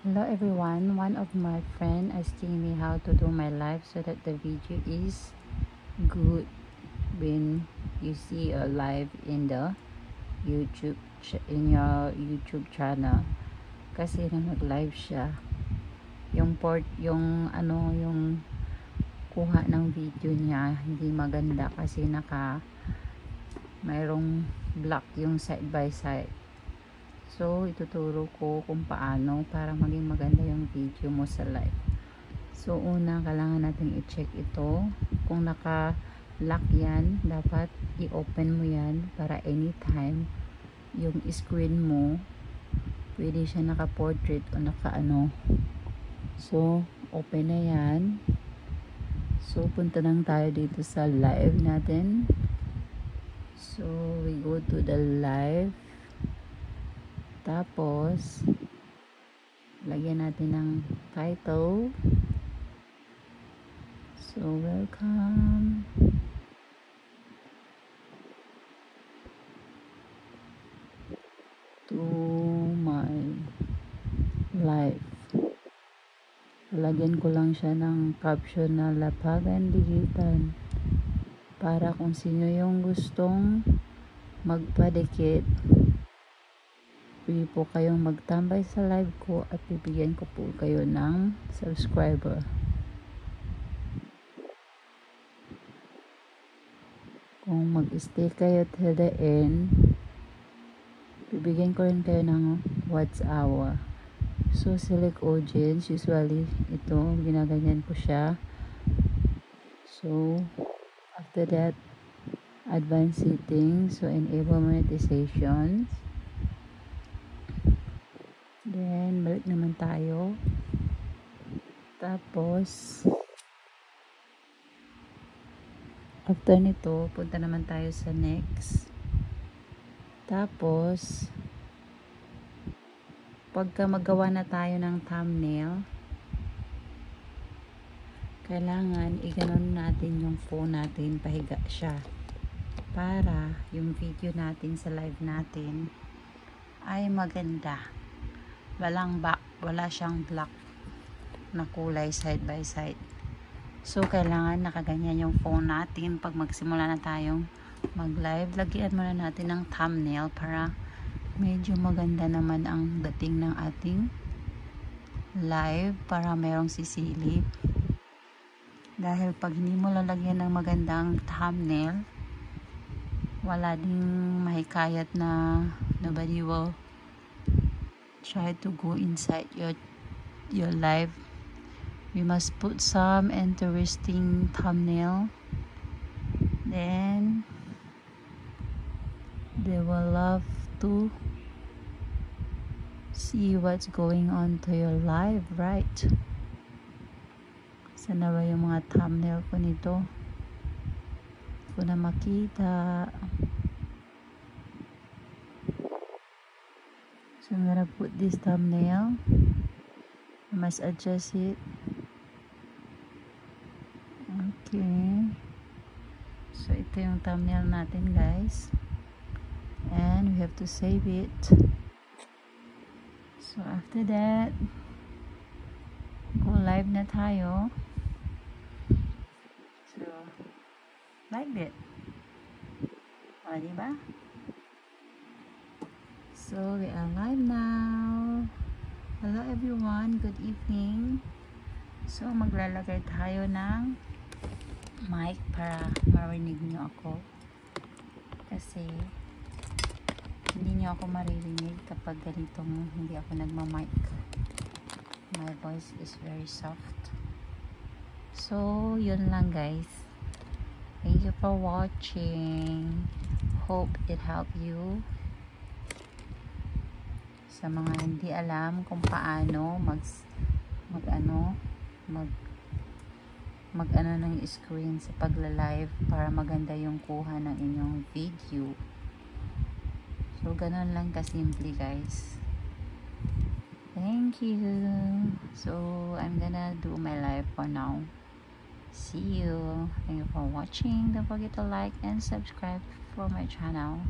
Hello everyone, one of my friend asking me how to do my live so that the video is good when you see a live in the in your YouTube channel. Kasi na nag-live siya, yung kuha ng video niya hindi maganda kasi mayroong block yung side by side. So, ituturo ko kung paano para maging maganda yung video mo sa live. So, una, kailangan natin i-check ito. Kung naka-lock yan, dapat i-open mo yan para anytime yung screen mo, pwede siya naka-portrait o naka-ano. So, open na yan. So, punta lang tayo dito sa live natin. So, we go to the live. Tapos, lagyan natin ng title. So, welcome to my live. Lagyan ko lang siya ng caption na Lapagan Digital para kung sino yung gustong magpadikit, pwede po kayong magtambay sa live ko at bibigyan ko po kayo ng subscriber. Kung mag-stay kayo till the end, bibigyan ko rin kayo ng watch hour. So, select audience. Usually, ito, ginaganyan ko siya. So, after that, advanced settings. So, enable monetization. Then, balik naman tayo. Tapos, after nito, punta naman tayo sa next. Tapos, pagka magawa na tayo ng thumbnail, kailangan iganon natin yung phone natin, pahiga siya, para yung video natin sa live natin ay maganda. Wala siyang black na kulay side by side. So, kailangan nakaganyan yung phone natin. Pag magsimula na tayong mag-live, lagyan muna natin ng thumbnail para medyo maganda naman ang dating ng ating live, para merong sisilip. Dahil pag hindi mo lalagyan ng magandang thumbnail, wala ding mahikayat na nobody will try to go inside your live. We must put some interesting thumbnail, then they will love to see what's going on to your live, right? Sana ba yung mga thumbnail ko nito? Hindi ko na makita. So, I'm gonna put this thumbnail. I must adjust it. Okay. So, ito yung thumbnail natin, guys. And we have to save it. So, after that, go live na tayo. So, like that. O, diba? So, we are live now. Hello everyone, good evening. So, maglalagay tayo ng mic para marinig nyo ako. Kasi, hindi nyo ako maririnig kapag ganitong hindi ako nagma-mic. My voice is very soft. So, yun lang guys. Thank you for watching. Hope it helped you. Sa mga hindi alam kung paano mag-ano ng screen sa pagla-live para maganda yung kuha ng inyong video. So, ganun lang kasimple guys. Thank you. So, I'm gonna do my live for now. See you. Thank you for watching. Don't forget to like and subscribe for my channel.